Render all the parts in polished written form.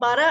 12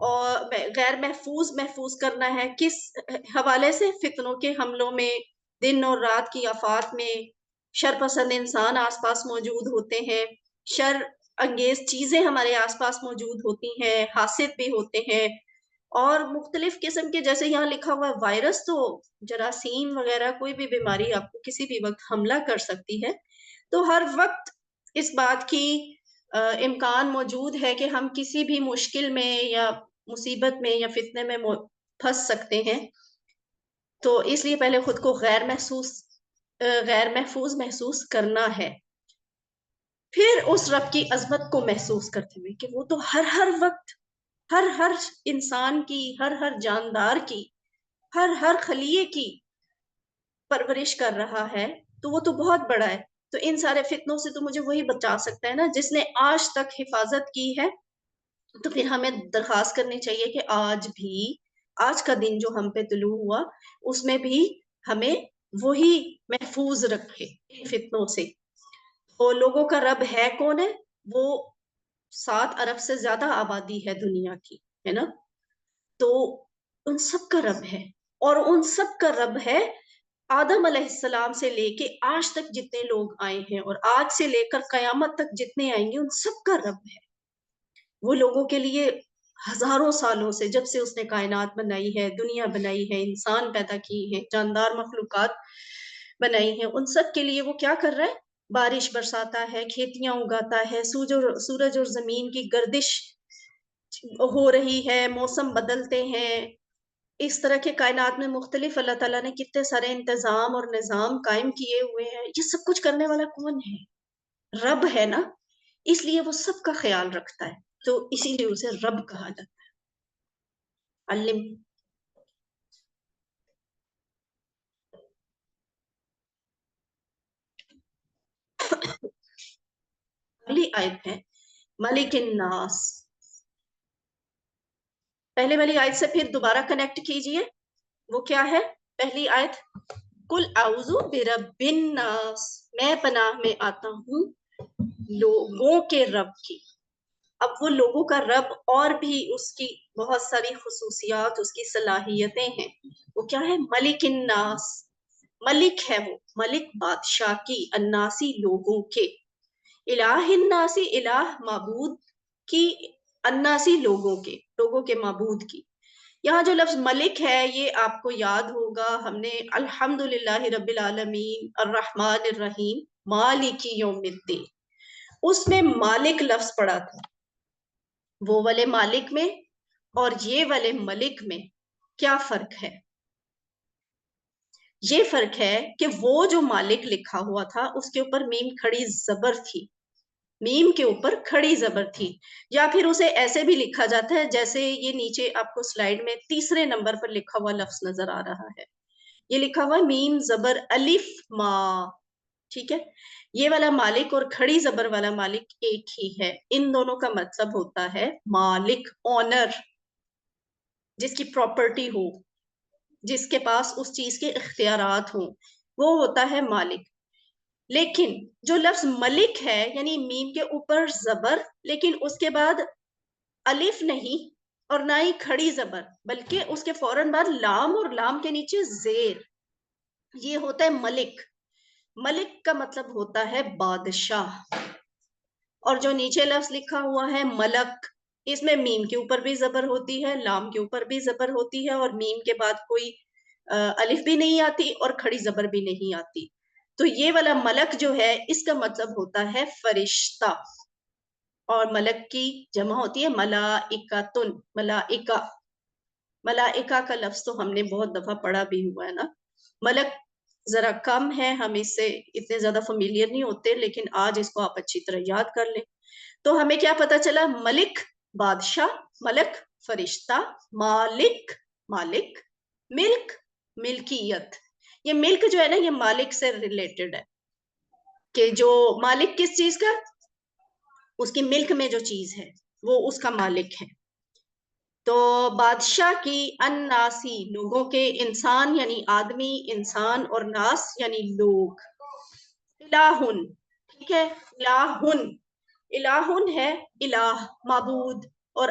اور غیر محفوظ محفوظ کرنا ہے کس حوالے سے؟ فتنوں کے حملوں میں، دن اور رات کی آفات میں، شر پسند انسان آس پاس موجود ہوتے ہیں، شر انگیز چیزیں ہمارے آس پاس موجود ہوتی ہیں، حاسد بھی ہوتے ہیں، اور مختلف قسم کے، جیسے یہاں لکھا ہوا وائرس، تو جراثیم وغیرہ کوئی بھی بیماری آپ کو کسی بھی وقت حملہ کر سکتی ہے۔ تو ہر وقت اس بات کی امکان موجود ہے کہ ہم کسی بھی مشکل میں یا مصیبت میں یا فتنے میں پھنس سکتے ہیں۔ تو اس لیے پہلے خود کو غیر محفوظ محسوس کرنا ہے، پھر اس رب کی عظمت کو محسوس کرتے ہوئے کہ وہ تو ہر وقت ہر انسان کی، ہر جاندار کی، ہر خلیے کی پرورش کر رہا ہے، تو وہ تو بہت بڑا ہے۔ تو ان سارے فتنوں سے تو مجھے وہی بچا سکتا ہے نا، جس نے آج تک حفاظت کی ہے۔ تو پھر ہمیں درخواست کرنی چاہیے کہ آج کا دن جو ہم پہ طلوع ہوا، اس میں بھی ہمیں وہی محفوظ رکھے ان فتنوں سے۔ تو لوگوں کا رب ہے کون ہے؟ وہ 7 ارب سے زیادہ آبادی ہے دنیا کی، ہے نا؟ تو ان سب کا رب ہے، اور ان سب کا رب ہے آدم علیہ السلام سے لے کے آج تک جتنے لوگ آئے ہیں، اور آج سے لے کر قیامت تک جتنے آئیں گے، ان سب کا رب ہے۔ وہ لوگوں کے لیے ہزاروں سالوں سے، جب سے اس نے کائنات بنائی ہے، دنیا بنائی ہے، انسان پیدا کی ہے، جاندار مخلوقات بنائی ہیں، ان سب کے لیے وہ کیا کر رہا ہے؟ بارش برساتا ہے، کھیتیاں اگاتا ہے، سورج اور زمین کی گردش ہو رہی ہے، موسم بدلتے ہیں، اس طرح کے کائنات میں مختلف اللہ تعالیٰ نے کتنے سارے انتظام اور نظام قائم کیے ہوئے ہیں۔ یہ سب کچھ کرنے والا کون ہے؟ رب ہے نا، اس لیے وہ سب کا خیال رکھتا ہے، تو اسی لیے اسے رب کہا جاتا ہے۔ علم پہلی آیت ہے ملک الناس، پہلے والی آیت سے پھر دوبارہ کنیکٹ کیجئے، وہ کیا ہے؟ پہلی آیت، قل اعوذ برب الناس، میں پناہ میں آتا ہوں لوگوں کے رب کی۔ اب وہ لوگوں کا رب، اور بھی اس کی بہت ساری خصوصیات، اس کی صلاحیتیں ہیں۔ وہ کیا ہے؟ ملک الناس، ملک ہے وہ، ملک بادشاہ کی، الناسی لوگوں کے، الہ الناسی الہ معبود کی، الناسی لوگوں کے معبود کی۔ یہاں جو لفظ ملک ہے، یہ آپ کو یاد ہوگا، ہم نے الحمدللہ رب العالمین الرحمن الرحیم مالک یوم الدین، اس میں مالک لفظ پڑا تھا۔ وہ والے مالک میں اور یہ والے ملک میں کیا فرق ہے؟ یہ فرق ہے کہ وہ جو مالک لکھا ہوا تھا، اس کے اوپر میم کھڑی زبر تھی، میم کے اوپر کھڑی زبر تھی، یا پھر اسے ایسے بھی لکھا جاتا ہے جیسے یہ نیچے آپ کو سلائیڈ میں تیسرے نمبر پر لکھا ہوا لفظ نظر آ رہا ہے، یہ لکھا ہوا میم زبر الف ما، ٹھیک ہے؟ یہ والا مالک اور کھڑی زبر والا مالک ایک ہی ہے، ان دونوں کا مطلب ہوتا ہے مالک، اونر، جس کی پراپرٹی ہو، جس کے پاس اس چیز کے اختیارات ہوں، وہ ہوتا ہے مالک۔ لیکن جو لفظ ملک ہے، یعنی میم کے اوپر زبر، لیکن اس کے بعد الف نہیں اور نہ ہی کھڑی زبر، بلکہ اس کے فوراً بعد لام، اور لام کے نیچے زیر، یہ ہوتا ہے ملک۔ ملک کا مطلب ہوتا ہے بادشاہ۔ اور جو نیچے لفظ لکھا ہوا ہے ملک، اس میں میم کے اوپر بھی زبر ہوتی ہے، لام کے اوپر بھی زبر ہوتی ہے، اور میم کے بعد کوئی الف بھی نہیں آتی اور کھڑی زبر بھی نہیں آتی۔ تو یہ والا ملک جو ہے، اس کا مطلب ہوتا ہے فرشتہ، اور ملک کی جمع ہوتی ہے ملائکتن، ملائکہ۔ ملائکہ کا لفظ تو ہم نے بہت دفعہ پڑھا بھی ہوا ہے نا۔ ملک ذرا کم ہے، ہم اس سے اتنے زیادہ فیملیئر نہیں ہوتے، لیکن آج اس کو آپ اچھی طرح یاد کر لیں۔ تو ہمیں کیا پتا چلا؟ ملک بادشاہ، ملک فرشتہ، مالک مالک، ملک ملکیت۔ یہ ملک جو ہے نا، یہ مالک سے ریلیٹڈ ہے، کہ جو مالک کس چیز کا؟ اس کی ملک میں جو چیز ہے وہ اس کا مالک ہے۔ تو بادشاہ کی، الناسی لوگوں کے، انسان یعنی آدمی، انسان، اور ناس یعنی لوگ، الہن، ٹھیک ہے؟ الہن، الہن ہے الہ معبود، اور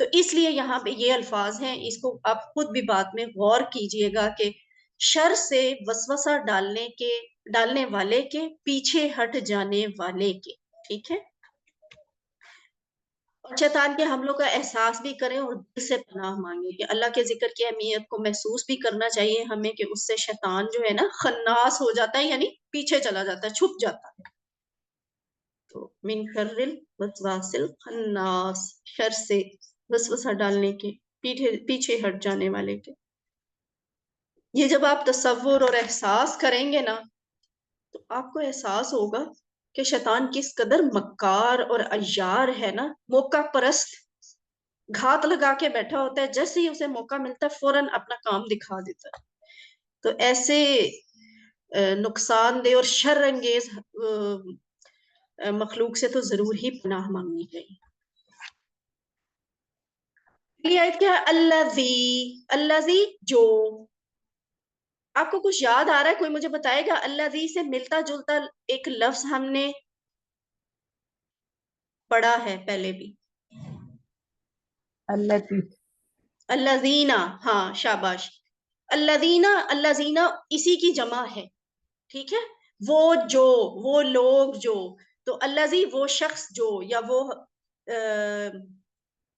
تو اس لیے یہاں پہ یہ الفاظ ہیں، اس کو آپ خود بھی بات میں غور کیجئے گا کہ شر سے وسوسہ ڈالنے والے کے پیچھے ہٹ جانے والے کے، ٹھیک ہے، اور شیطان کے حملوں کا احساس بھی کریں اور دل سے پناہ مانگیں کہ اللہ کے ذکر کی اہمیت کو محسوس بھی کرنا چاہیے ہمیں کہ اس سے شیطان جو ہے نا خناس ہو جاتا ہے، یعنی پیچھے چلا جاتا ہے، چھپ جاتا ہے۔ تو من شر الوسواس الخناس، شر سے وسوسہ ڈالنے کے پیچھے ہٹ جانے والے کے۔ یہ جب آپ تصور اور احساس کریں گے نا تو آپ کو احساس ہوگا کہ شیطان کس قدر مکار اور عیار ہے نا، موقع پرست، گھات لگا کے بیٹھا ہوتا ہے، جیسے ہی اسے موقع ملتا ہے فوراً اپنا کام دکھا دیتا ہے۔ تو ایسے نقصان دہ اور شر انگیز مخلوق سے تو ضرور ہی پناہ مانگنی چاہیے۔ یہ آیت کیا ہے؟ الذی جو، آپ کو کچھ یاد آ رہا ہے؟ کوئی مجھے بتائے گا الذی سے ملتا جلتا ایک لفظ ہم نے پڑھا ہے پہلے بھی؟ الذین، ہاں شاباش، الذین اسی کی جمع ہے، ٹھیک ہے، وہ جو، وہ لوگ جو، تو الذی وہ شخص جو، یا وہ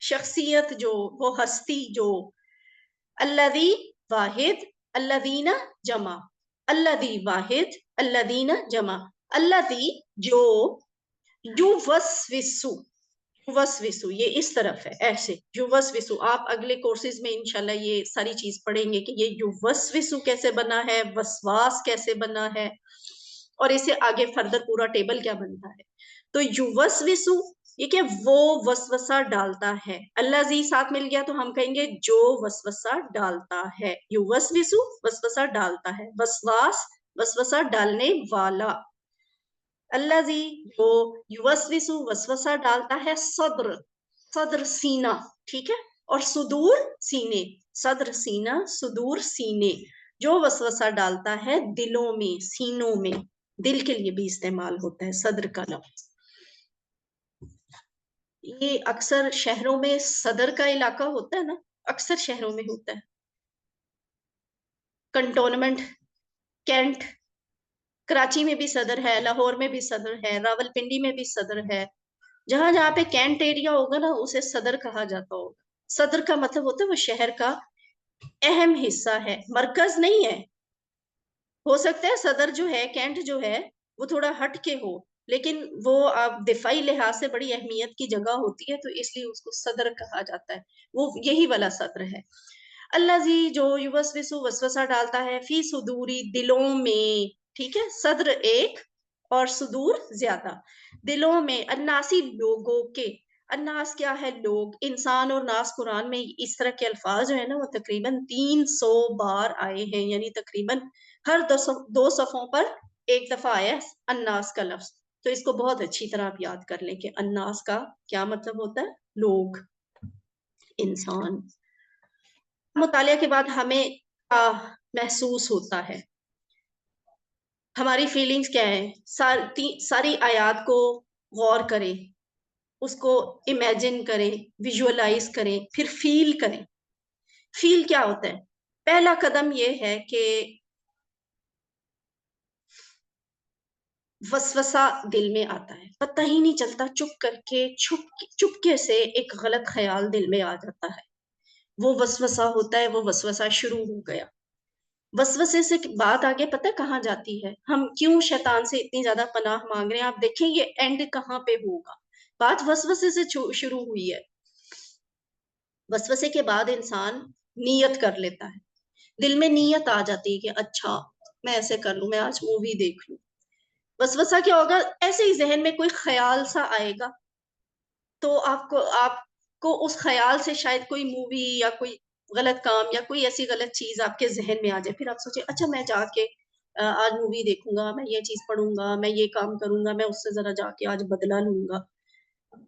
شخصیت جو، وہ ہستی جو، الذی واحد، الذین جمع، الذی واحد، الذین جمع، الذی جو، یوسوسو، یوسوسو یہ اس طرف ہے ایسے، یوسوسو، آپ اگلے کورسز میں انشاءاللہ یہ ساری چیز پڑھیں گے کہ یہ یوسوسو کیسے بنا ہے، وسواس کیسے بنا ہے، اور اسے آگے فردر پورا ٹیبل کیا بنتا ہے۔ تو یوسوسو یہ کہ وہ وسوسہ ڈالتا ہے، اللہ زی ساتھ مل گیا تو ہم کہیں گے جو وسوسہ ڈالتا ہے، یوسوسو وسوسہ ڈالتا ہے، وسواس وسوسہ ڈالنے والا، اللہ زی جو یوسوسو وسوسہ ڈالتا ہے، صدر، صدر سینہ، ٹھیک ہے، اور صدور سینے، صدر سینہ، صدور سینے، جو وسوسہ ڈالتا ہے دلوں میں، سینوں میں، دل کے لیے بھی استعمال ہوتا ہے صدر کا لفظ۔ یہ اکثر شہروں میں صدر کا علاقہ ہوتا ہے نا، اکثر شہروں میں ہوتا ہے، کنٹونمنٹ، کینٹ، کراچی میں بھی صدر ہے، لاہور میں بھی صدر ہے، راول پنڈی میں بھی صدر ہے، جہاں جہاں پہ کینٹ ایریا ہوگا نا اسے صدر کہا جاتا ہوگا۔ صدر کا مطلب ہوتا ہے وہ شہر کا اہم حصہ ہے، مرکز نہیں ہے۔ ہو سکتا ہے صدر جو ہے، کینٹ جو ہے وہ تھوڑا ہٹ کے ہو، لیکن وہ دفاعی لحاظ سے بڑی اہمیت کی جگہ ہوتی ہے، تو اس لیے اس کو صدر کہا جاتا ہے، وہ یہی والا صدر ہے۔ اللہ زی جو یوسوسو وسوسہ ڈالتا ہے، فی صدوری دلوں میں، ٹھیک ہے، صدر ایک اور صدور زیادہ، دلوں میں، الناسی لوگوں کے، الناس کیا ہے؟ لوگ، انسان اور ناس قرآن میں اس طرح کے الفاظ جو ہے نا وہ تقریباً 300 بار آئے ہیں، یعنی تقریباً ہر دو صفوں پر ایک دفعہ آیا ہے الناس کا لفظ، تو اس کو بہت اچھی طرح آپ یاد کر لیں کہ الناس کا کیا مطلب ہوتا ہے؟ لوگ، انسان۔ مطالعہ کے بعد ہمیں محسوس ہوتا ہے، ہماری فیلنگز کیا ہے؟ ساری آیات کو غور کریں، اس کو امیجن کریں، ویژولائز کریں، پھر فیل کریں۔ فیل کیا ہوتا ہے؟ پہلا قدم یہ ہے کہ وسوسہ دل میں آتا ہے، پتہ ہی نہیں چلتا، چپکے سے ایک غلط خیال دل میں آ جاتا ہے، وہ وسوسہ ہوتا ہے، وہ وسوسہ شروع ہو گیا۔ وسوسے سے بات آگے پتہ کہاں جاتی ہے؟ ہم کیوں شیطان سے اتنی زیادہ پناہ مانگ رہے ہیں؟ آپ دیکھیں یہ اینڈ کہاں پہ ہوگا؟ بات وسوسے سے شروع ہوئی ہے، وسوسے کے بعد انسان نیت کر لیتا ہے، دل میں نیت آ جاتی ہے کہ اچھا میں ایسے کر لوں، میں آج مووی دیکھ لوں۔ وسوسہ کیا ہوگا؟ ایسے ہی ذہن میں کوئی خیال سا آئے گا، تو آپ کو اس خیال سے شاید کوئی مووی یا کوئی غلط کام یا کوئی ایسی غلط چیز آپ کے ذہن میں آ جائے، پھر آپ سوچیں اچھا میں جا کے آج مووی دیکھوں گا، میں یہ چیز پڑھوں گا، میں یہ کام کروں گا، میں اس سے ذرا جا کے آج بدلہ لوں گا،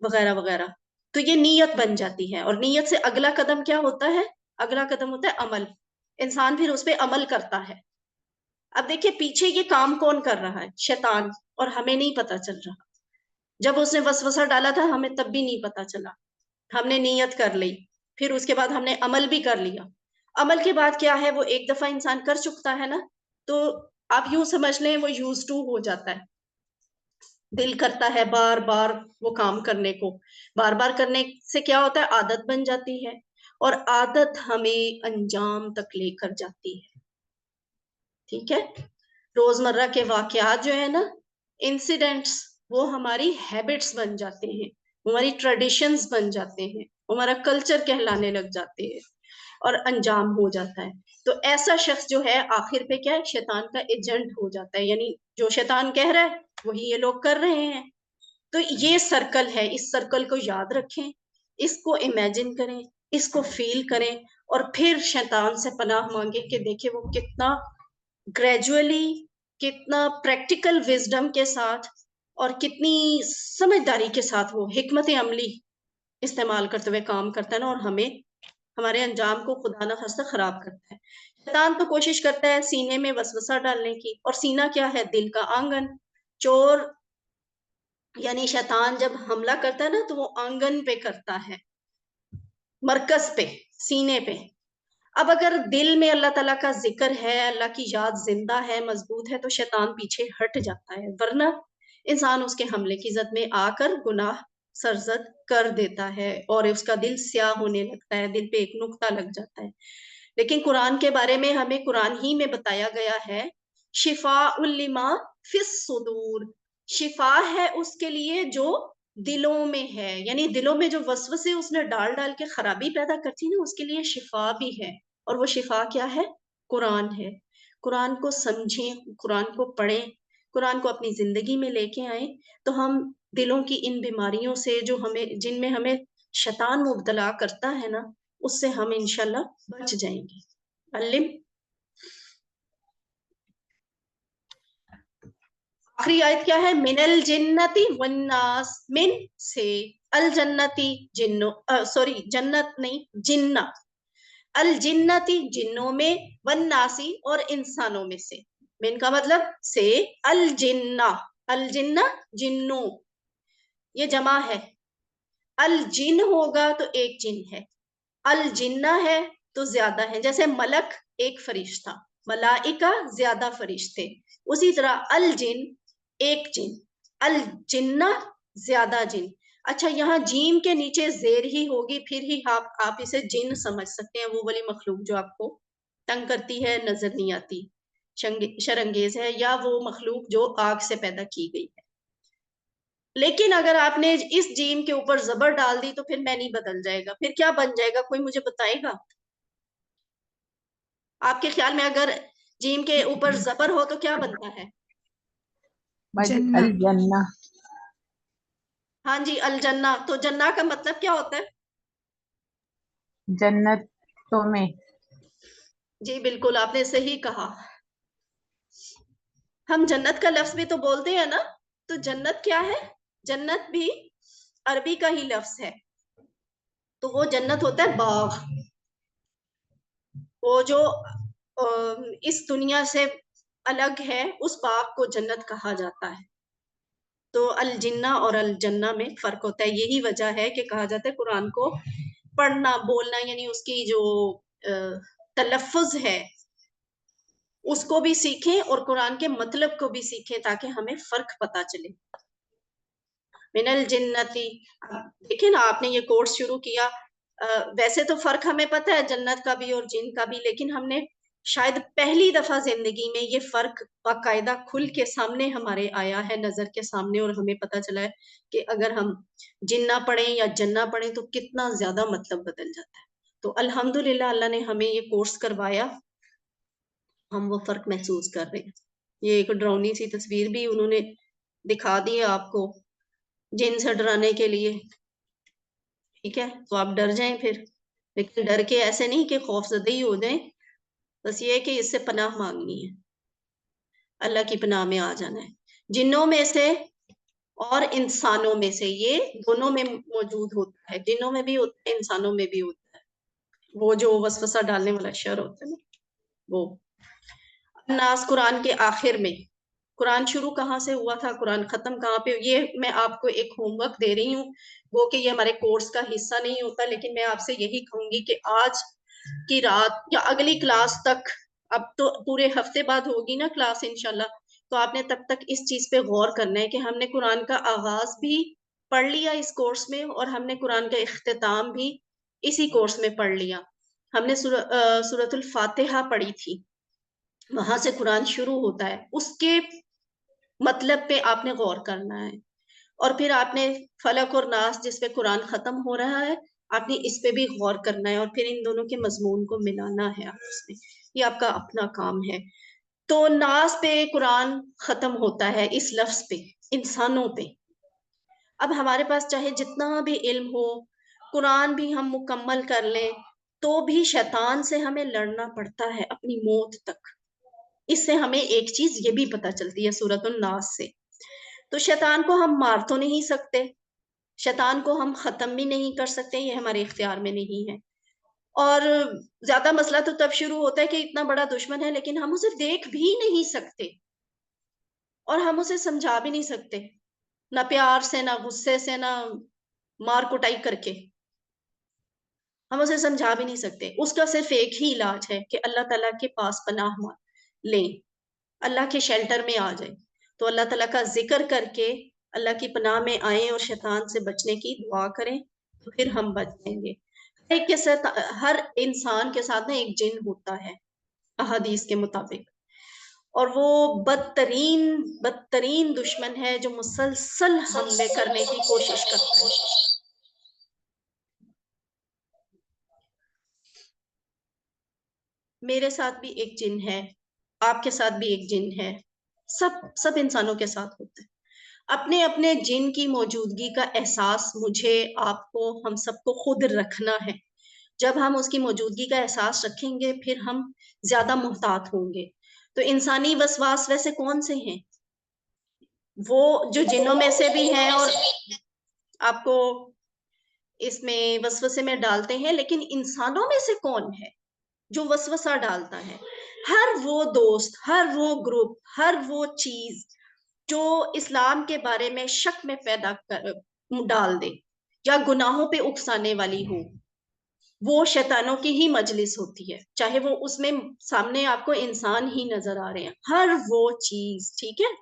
وغیرہ وغیرہ۔ تو یہ نیت بن جاتی ہے، اور نیت سے اگلا قدم کیا ہوتا ہے؟ اگلا قدم ہوتا ہے عمل، انسان پھر اس پہ عمل کرتا ہے۔ اب دیکھیں پیچھے یہ کام کون کر رہا ہے؟ شیطان، اور ہمیں نہیں پتا چل رہا۔ جب اس نے وسوسہ ڈالا تھا ہمیں تب بھی نہیں پتا چلا، ہم نے نیت کر لی، پھر اس کے بعد ہم نے عمل بھی کر لیا. عمل کے بعد کیا ہے، وہ ایک دفعہ انسان کر چکتا ہے نا، تو آپ یوں سمجھ لیں وہ یوز ٹو ہو جاتا ہے. دل کرتا ہے بار بار وہ کام کرنے کو. بار بار کرنے سے کیا ہوتا ہے، عادت بن جاتی ہے، اور عادت ہمیں انجام تک لے کر جاتی ہے. ٹھیک ہے. روزمرہ کے واقعات جو ہے نا، انسیڈنٹس، وہ ہماری ہیبٹس بن جاتے ہیں، ہماری ٹریڈیشنز بن جاتے ہیں، ہمارا کلچر کہلانے لگ جاتے ہیں، اور انجام ہو جاتا ہے. تو ایسا شخص جو ہے آخر پہ کیا ہے، شیطان کا ایجنٹ ہو جاتا ہے. یعنی جو شیطان کہہ رہا ہے وہی یہ لوگ کر رہے ہیں. تو یہ سرکل ہے، اس سرکل کو یاد رکھیں، اس کو امیجن کریں، اس کو فیل کریں، اور پھر شیطان سے پناہ مانگے کہ دیکھیں وہ کتنا گریجولی، کتنا پریکٹیکل وزڈم کے ساتھ، اور کتنی سمجھداری کے ساتھ وہ حکمت عملی استعمال کرتے ہوئے کام کرتا ہے نا، اور ہمیں ہمارے انجام کو خدا نہ خواستہ خراب کرتا ہے. شیطان تو کوشش کرتا ہے سینے میں وسوسہ ڈالنے کی، اور سینہ کیا ہے، دل کا آنگن. چور یعنی شیطان جب حملہ کرتا ہے نا، تو وہ آنگن پہ کرتا ہے، مرکز پہ، سینے پہ. اب اگر دل میں اللہ تعالیٰ کا ذکر ہے، اللہ کی یاد زندہ ہے، مضبوط ہے، تو شیطان پیچھے ہٹ جاتا ہے، ورنہ انسان اس کے حملے کی زد میں آ کر گناہ سرزد کر دیتا ہے، اور اس کا دل سیاہ ہونے لگتا ہے، دل پہ ایک نقطہ لگ جاتا ہے. لیکن قرآن کے بارے میں ہمیں قرآن ہی میں بتایا گیا ہے، شفاء لما فی الصدور، شفا ہے اس کے لیے جو دلوں میں ہے. یعنی دلوں میں جو وسوسے اس نے ڈال ڈال کے خرابی پیدا کرتی نا، اس کے لیے شفا بھی ہے. اور وہ شفا کیا ہے، قرآن ہے. قرآن کو سمجھیں، قرآن کو پڑھیں، قرآن کو اپنی زندگی میں لے کے آئیں، تو ہم دلوں کی ان بیماریوں سے جو ہمیں، جن میں ہمیں شیطان مبتلا کرتا ہے نا، اس سے ہم انشاءاللہ بچ جائیں گے. علم آخری آیت کیا ہے، من الجنتی والناس، من سے، الجنتی جنوں، سوری جنت نہیں، جنہ، الجنتی جنوں میں، والناسی اور انسانوں میں سے. من کا مطلب سے، الجنہ، الجنہ جنوں، یہ جمع ہے. الجن ہوگا تو ایک جن ہے، الجنہ ہے تو زیادہ ہے. جیسے ملک ایک فرشتہ، ملائکہ زیادہ فرشتے، اسی طرح الجن ایک جن، الجنہ زیادہ جن. اچھا، یہاں جیم کے نیچے زیر ہی ہوگی، پھر ہی آپ اسے جن سمجھ سکتے ہیں، وہ والی مخلوق جو آپ کو تنگ کرتی ہے، نظر نہیں آتی، شرنگیز ہے، یا وہ مخلوق جو آگ سے پیدا کی گئی ہے. لیکن اگر آپ نے اس جیم کے اوپر زبر ڈال دی تو پھر میں نہیں بدل جائے گا، پھر کیا بن جائے گا، کوئی مجھے بتائے گا؟ آپ کے خیال میں اگر جیم کے اوپر زبر ہو تو کیا بنتا ہے؟ الجنہ. ہاں جی، الجنہ. تو جنہ کا مطلب کیا ہوتا ہے؟ جنتوں میں. جی بالکل، آپ نے صحیح کہا. ہم جنت کا لفظ بھی تو بولتے ہیں نا، تو جنت کیا ہے؟ جنت بھی عربی کا ہی لفظ ہے. تو وہ جنت ہوتا ہے باغ، وہ جو اس دنیا سے الگ ہے، اس باغ کو جنت کہا جاتا ہے. تو الجنہ اور الجنہ میں فرق ہوتا ہے. یہی وجہ ہے کہ کہا جاتا ہے قرآن کو پڑھنا، بولنا، یعنی اس کی جو تلفظ ہے اس کو بھی سیکھیں، اور قرآن کے مطلب کو بھی سیکھیں، تاکہ ہمیں فرق پتا چلے. من الجنتی، دیکھیں نا، آپ نے یہ کورس شروع کیا، ویسے تو فرق ہمیں پتہ ہے جنت کا بھی اور جن کا بھی، لیکن ہم نے شاید پہلی دفعہ زندگی میں یہ فرق باقاعدہ کھل کے سامنے ہمارے آیا ہے، نظر کے سامنے، اور ہمیں پتہ چلا ہے کہ اگر ہم جنہ پڑھیں یا جنہ پڑھیں تو کتنا زیادہ مطلب بدل جاتا ہے. تو الحمدللہ اللہ نے ہمیں یہ کورس کروایا، ہم وہ فرق محسوس کر رہے ہیں. یہ ایک ڈراؤنی سی تصویر بھی انہوں نے دکھا دی ہے آپ کو، جن سے ڈرانے کے لیے. ٹھیک ہے، تو آپ ڈر جائیں پھر، لیکن ڈر کے ایسے نہیں کہ خوف زدہ ہی ہو جائیں، بس یہ ہے کہ اس سے پناہ مانگنی ہے، اللہ کی پناہ میں آ جانا ہے. جنوں میں سے اور انسانوں میں سے، یہ دونوں میں موجود ہوتا ہے، جنوں میں بھی ہوتا ہے، انسانوں میں بھی ہوتا ہے. وہ جو وسوسہ ڈالنے والا شر ہوتا ہے نا، وہ. الناس قرآن کے آخر میں، قرآن شروع کہاں سے ہوا تھا، قرآن ختم کہاں پہ، یہ میں آپ کو ایک ہوم ورک دے رہی ہوں، وہ کہ یہ ہمارے کورس کا حصہ نہیں ہوتا، لیکن میں آپ سے یہی کہوں گی کہ آج کی رات یا اگلی کلاس تک، اب تو پورے ہفتے بعد ہوگی نا کلاس انشاءاللہ، تو آپ نے تب تک اس چیز پہ غور کرنا ہے کہ ہم نے قرآن کا آغاز بھی پڑھ لیا اس کورس میں، اور ہم نے قرآن کا اختتام بھی اسی کورس میں پڑھ لیا. ہم نے سورۃ الفاتحہ پڑھی تھی، وہاں سے قرآن شروع ہوتا ہے، اس کے مطلب پہ آپ نے غور کرنا ہے. اور پھر آپ نے فلق اور ناس جس پہ قرآن ختم ہو رہا ہے، آپ نے اس پہ بھی غور کرنا ہے، اور پھر ان دونوں کے مضمون کو ملانا ہے آپس میں. یہ آپ کا اپنا کام ہے. تو ناس پہ قرآن ختم ہوتا ہے، اس لفظ پہ، انسانوں پہ. اب ہمارے پاس چاہے جتنا بھی علم ہو، قرآن بھی ہم مکمل کر لیں، تو بھی شیطان سے ہمیں لڑنا پڑتا ہے اپنی موت تک. اس سے ہمیں ایک چیز یہ بھی پتہ چلتی ہے سورۃ الناس سے. تو شیطان کو ہم مار تو نہیں سکتے، شیطان کو ہم ختم بھی نہیں کر سکتے، یہ ہمارے اختیار میں نہیں ہے. اور زیادہ مسئلہ تو تب شروع ہوتا ہے کہ اتنا بڑا دشمن ہے، لیکن ہم اسے دیکھ بھی نہیں سکتے، اور ہم اسے سمجھا بھی نہیں سکتے، نہ پیار سے، نہ غصے سے، نہ مار کٹائی کر کے. ہم اسے سمجھا بھی نہیں سکتے. اس کا صرف ایک ہی علاج ہے کہ اللہ تعالیٰ کے پاس پناہ لیں، اللہ کے شیلٹر میں آ جائیں. تو اللہ تعالیٰ کا ذکر کر کے اللہ کی پناہ میں آئیں اور شیطان سے بچنے کی دعا کریں، تو پھر ہم بچ جائیں گے. ایک کے ساتھ، ہر انسان کے ساتھ نا ایک جن ہوتا ہے احادیث کے مطابق، اور وہ بدترین دشمن ہے جو مسلسل حملے کرنے کی کوشش کرتا ہے. میرے ساتھ بھی ایک جن ہے، آپ کے ساتھ بھی ایک جن ہے، سب انسانوں کے ساتھ ہوتا ہے. اپنے اپنے جن کی موجودگی کا احساس مجھے، آپ کو، ہم سب کو خود رکھنا ہے. جب ہم اس کی موجودگی کا احساس رکھیں گے، پھر ہم زیادہ محتاط ہوں گے. تو انسانی وسواس ویسے کون سے ہیں؟ وہ جو جنوں میں سے بھی ہیں اور آپ کو اس میں وسوسے میں ڈالتے ہیں، لیکن انسانوں میں سے کون ہے جو وسوسہ ڈالتا ہے؟ ہر وہ دوست، ہر وہ گروپ، ہر وہ چیز جو اسلام کے بارے میں شک میں ڈال دے یا گناہوں پہ اکسانے والی ہو، وہ شیطانوں کی ہی مجلس ہوتی ہے. چاہے وہ اس میں سامنے آپ کو انسان ہی نظر آ رہے ہیں، ہر وہ چیز. ٹھیک ہے؟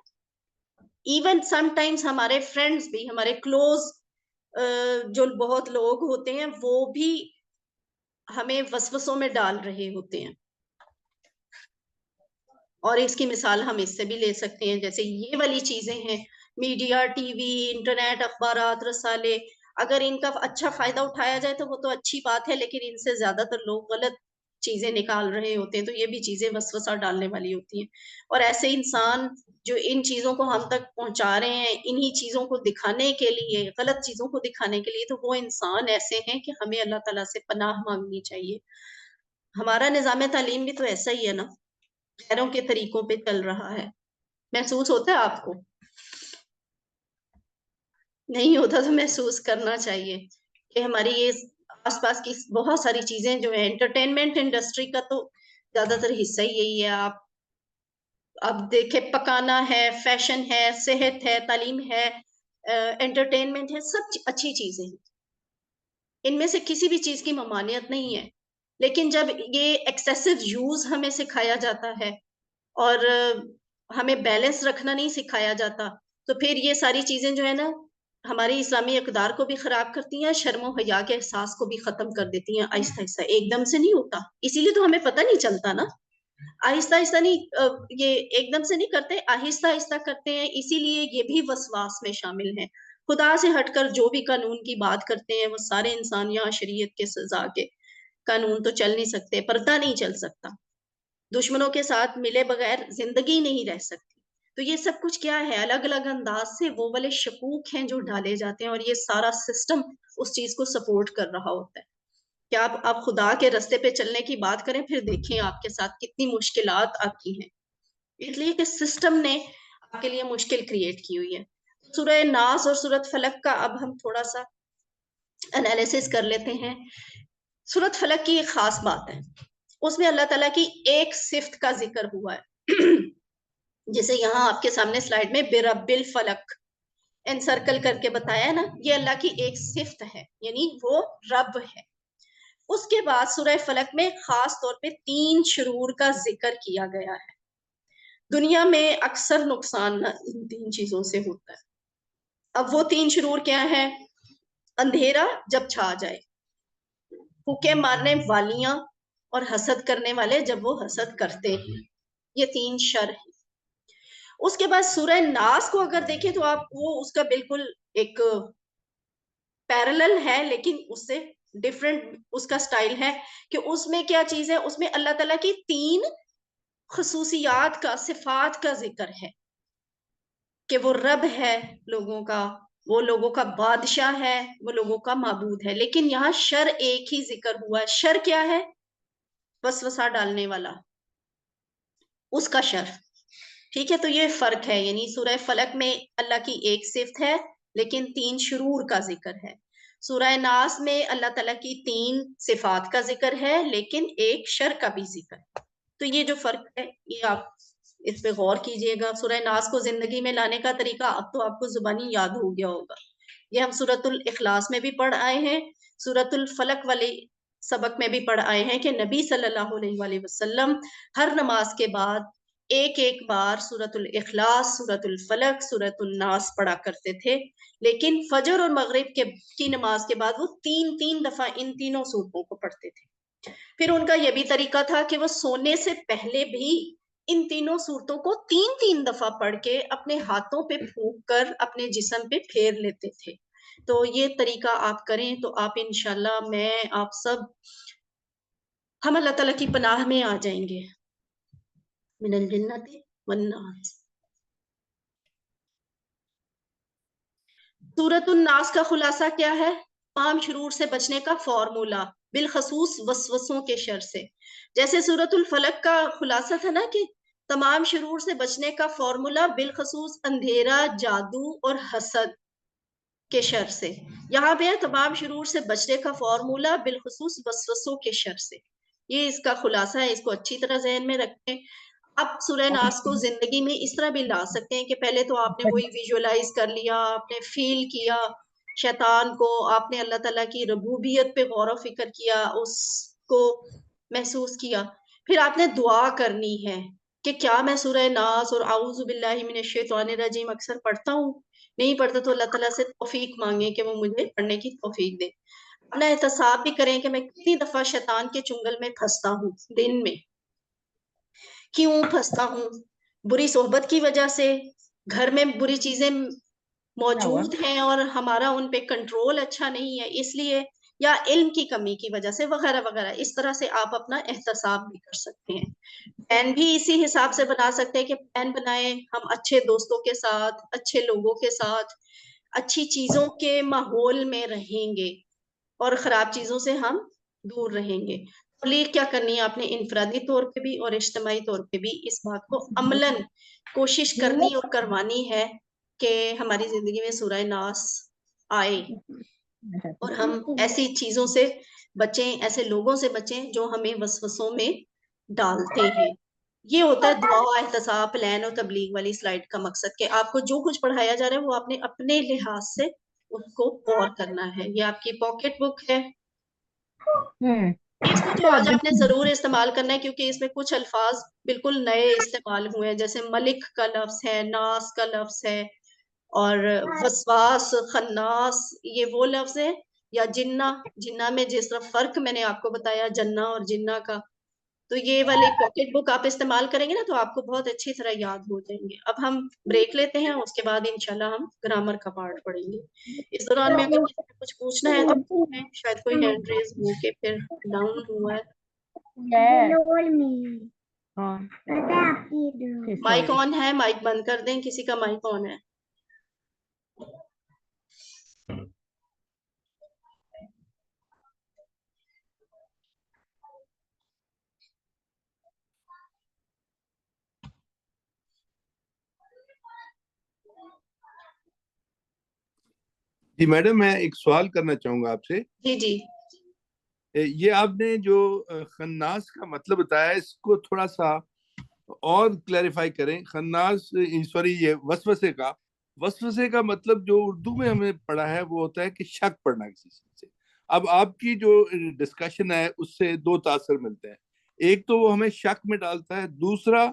ایون سم ٹائمز ہمارے فرینڈز بھی، ہمارے کلوز جو بہت لوگ ہوتے ہیں، وہ بھی ہمیں وسوسوں میں ڈال رہے ہوتے ہیں. اور اس کی مثال ہم اس سے بھی لے سکتے ہیں، جیسے یہ والی چیزیں ہیں، میڈیا، ٹی وی، انٹرنیٹ، اخبارات، رسالے. اگر ان کا اچھا فائدہ اٹھایا جائے تو وہ تو اچھی بات ہے، لیکن ان سے زیادہ تر لوگ غلط چیزیں نکال رہے ہوتے ہیں، تو یہ بھی چیزیں وسوسہ ڈالنے والی ہوتی ہیں. اور ایسے انسان جو ان چیزوں کو ہم تک پہنچا رہے ہیں، انہی چیزوں کو دکھانے کے لیے، غلط چیزوں کو دکھانے کے لیے، تو وہ انسان ایسے ہیں کہ ہمیں اللہ تعالیٰ سے پناہ مانگنی چاہیے. ہمارا نظام تعلیم بھی تو ایسا ہی ہے نا، غیروں کے طریقوں پہ چل رہا ہے. محسوس ہوتا ہے آپ کو؟ نہیں ہوتا تو محسوس کرنا چاہیے کہ ہماری یہ آس پاس کی بہت ساری چیزیں جو ہیں، انٹرٹینمنٹ انڈسٹری کا تو زیادہ تر حصہ ہی یہی ہے. آپ اب دیکھیں، پکانا ہے، فیشن ہے، صحت ہے، تعلیم ہے، انٹرٹینمنٹ ہے، سب اچھی چیزیں ہیں، ان میں سے کسی بھی چیز کی ممانعت نہیں ہے. لیکن جب یہ ایکسیسو یوز ہمیں سکھایا جاتا ہے اور ہمیں بیلنس رکھنا نہیں سکھایا جاتا، تو پھر یہ ساری چیزیں جو ہے نا، ہماری اسلامی اقدار کو بھی خراب کرتی ہیں، شرم و حیا کے احساس کو بھی ختم کر دیتی ہیں. آہستہ آہستہ، ایک دم سے نہیں ہوتا، اسی لیے تو ہمیں پتہ نہیں چلتا نا. آہستہ آہستہ نہیں، یہ ایک دم سے نہیں کرتے، آہستہ آہستہ کرتے ہیں. اسی لیے یہ بھی وسواس میں شامل ہیں. خدا سے ہٹ کر جو بھی قانون کی بات کرتے ہیں، وہ سارے انسان یہاں شریعت کے سزا کے قانون تو چل نہیں سکتے، پردہ نہیں چل سکتا، دشمنوں کے ساتھ ملے بغیر زندگی نہیں رہ سکتی. تو یہ سب کچھ کیا ہے؟ الگ الگ انداز سے وہ والے شکوک ہیں جو ڈالے جاتے ہیں، اور یہ سارا سسٹم اس چیز کو سپورٹ کر رہا ہوتا ہے. کیا آپ خدا کے رستے پہ چلنے کی بات کریں، پھر دیکھیں آپ کے ساتھ کتنی مشکلات آتی ہیں، اس لیے کہ سسٹم نے آپ کے لیے مشکل کریٹ کی ہوئی ہے. سورہ ناس اور سورۃ فلق کا اب ہم تھوڑا سا انالیسس کر لیتے ہیں. سورۃ فلق کی ایک خاص بات ہے، اس میں اللہ تعالیٰ کی ایک صفت کا ذکر ہوا ہے. جیسے یہاں آپ کے سامنے سلائیڈ میں برب الفلق انسرکل کر کے بتایا نا، یہ اللہ کی ایک صفت ہے، یعنی وہ رب ہے۔ اس کے بعد سورہ فلق میں خاص طور پہ 3 شرور کا ذکر کیا گیا ہے۔ دنیا میں اکثر نقصان ان 3 چیزوں سے ہوتا ہے۔ اب وہ 3 شرور کیا ہے؟ اندھیرا جب چھا جائے، پھوکے مارنے والیاں اور حسد کرنے والے جب وہ حسد کرتے ہیں، یہ 3 شر ہیں۔ اس کے بعد سورہ ناس کو اگر دیکھیں تو آپ وہ اس کا بالکل ایک پیرلل ہے، لیکن اس سے ڈیفرنٹ اس کا سٹائل ہے کہ اس میں کیا چیز ہے، اس میں اللہ تعالیٰ کی 3 خصوصیات کا، صفات کا ذکر ہے کہ وہ رب ہے لوگوں کا، وہ لوگوں کا بادشاہ ہے، وہ لوگوں کا معبود ہے۔ لیکن یہاں شر ایک ہی ذکر ہوا ہے۔ شر کیا ہے؟ وسوسہ ڈالنے والا، اس کا شر۔ ٹھیک ہے، تو یہ فرق ہے، یعنی سورہ فلق میں اللہ کی ایک صفت ہے لیکن 3 شرور کا ذکر ہے۔ سورہ ناس میں اللہ تعالیٰ کی 3 صفات کا ذکر ہے لیکن ایک شر کا بھی ذکر ہے۔ تو یہ جو فرق ہے یہ آپ اس پہ غور کیجئے گا۔ سورہ ناس کو زندگی میں لانے کا طریقہ اب تو آپ کو زبانی یاد ہو گیا ہوگا، یہ ہم سورۃ الاخلاص میں بھی پڑھ آئے ہیں، سورۃ الفلق والے سبق میں بھی پڑھ آئے ہیں کہ نبی صلی اللہ علیہ وآلہ وسلم ہر نماز کے بعد ایک ایک بار سورۃ الاخلاص، سورۃ الفلق، سورۃ الناس پڑھا کرتے تھے، لیکن فجر اور مغرب کی نماز کے بعد وہ 3 دفعہ ان تینوں سورتوں کو پڑھتے تھے۔ پھر ان کا یہ بھی طریقہ تھا کہ وہ سونے سے پہلے بھی ان تینوں صورتوں کو 3 دفعہ پڑھ کے اپنے ہاتھوں پہ پھونک کر اپنے جسم پہ پھیر لیتے تھے۔ تو یہ طریقہ آپ کریں تو آپ انشاءاللہ، میں، آپ سب، ہم اللہ تعالیٰ کی پناہ میں آ جائیں گے، من الجنت والناس۔ سورۃ الناس کا خلاصہ کیا ہے؟ تمام شرور سے بچنے کا فارمولا، بالخصوص وسوسوں کے شر سے۔ جیسے سورۃ الفلق کا خلاصہ تھا نا کہ تمام شرور سے بچنے کا فارمولا بالخصوص اندھیرا، جادو اور حسد کے شر سے، یہاں پہ تمام شرور سے بچنے کا فارمولا بالخصوص وسوسوں کے شر سے۔ یہ اس کا خلاصہ ہے، اس کو اچھی طرح ذہن میں رکھیں۔ آپ سورہ ناس کو زندگی میں اس طرح بھی لا سکتے ہیں کہ پہلے تو آپ نے وہی ویژولائز کر لیا، آپ نے فیل کیا شیطان کو، آپ نے اللہ تعالیٰ کی ربوبیت پہ غور و فکر کیا، اس کو محسوس کیا، پھر آپ نے دعا کرنی ہے کہ کیا میں سورہ ناس اور اعوذ باللہ من الشیطان الرجیم اکثر پڑھتا ہوں؟ نہیں پڑھتا تو اللہ تعالیٰ سے توفیق مانگیں کہ وہ مجھے پڑھنے کی توفیق دے۔ اپنا احتساب بھی کریں کہ میں کتنی دفعہ شیطان کے چنگل میں پھنستا ہوں دن میں، کیوں پھنستا ہوں؟ بری صحبت کی وجہ سے، گھر میں بری چیزیں موجود ہیں اور ہمارا ان پہ کنٹرول اچھا نہیں ہے اس لیے، یا علم کی کمی کی وجہ سے، وغیرہ وغیرہ۔ اس طرح سے آپ اپنا احتساب بھی کر سکتے ہیں۔ پلان بھی اسی حساب سے بنا سکتے ہیں کہ پلان بنائیں ہم اچھے دوستوں کے ساتھ، اچھے لوگوں کے ساتھ، اچھی چیزوں کے ماحول میں رہیں گے اور خراب چیزوں سے ہم دور رہیں گے۔ تبلیغ کیا کرنی ہے آپ نے انفرادی طور پہ بھی اور اجتماعی طور پہ بھی، اس بات کو عملاً کوشش کرنی اور کروانی ہے کہ ہماری زندگی میں سورہ ناس آئے اور ہم ایسی چیزوں سے بچیں، ایسے لوگوں سے بچیں جو ہمیں وسوسوں میں ڈالتے ہیں۔ یہ ہوتا ہے دعا، احتساب، پلان اور تبلیغ والی سلائیڈ کا مقصد کہ آپ کو جو کچھ پڑھایا جا رہا ہے وہ آپ نے اپنے لحاظ سے اس کو غور کرنا ہے۔ یہ آپ کی پاکٹ بک ہے، اس کو تو آج آپ نے ضرور استعمال کرنا ہے کیونکہ اس میں کچھ الفاظ بالکل نئے استعمال ہوئے ہیں، جیسے ملک کا لفظ ہے، ناس کا لفظ ہے، اور وسواس، خناس، یہ وہ لفظ ہے، یا جنہ، جنہ میں جس طرح فرق میں نے آپ کو بتایا جنہ اور جنہ کا، تو یہ والی پاکٹ بک آپ استعمال کریں گے نا تو آپ کو بہت اچھی طرح یاد ہو جائیں گے۔ اب ہم بریک لیتے ہیں، اس کے بعد انشاءاللہ ہم گرامر کا پارٹ پڑھیں گے۔ اس دوران میں اگر کسی کو کچھ پوچھنا ہے تو پوچھیں، شاید کوئی ہینڈ ریز ہو کے پھر ڈاؤن ہوا ہے۔ مائک آن ہے، مائک بند کر دیں، کسی کا مائک آن ہے۔ جی میڈم، میں ایک سوال کرنا چاہوں گا آپ سے۔ جی جی، یہ آپ نے جو خناس کا مطلب بتایا، اس کو تھوڑا سا اور کلیریفائی کریں خناس سوری یہ وسوسے کا مطلب جو اردو میں ہمیں پڑھا ہے وہ ہوتا ہے کہ شک پڑنا کسی چیز سے. اب آپ کی جو ڈسکشن ہے اس سے دو تاثر ملتے ہیں. ایک تو وہ ہمیں شک میں ڈالتا ہے, دوسرا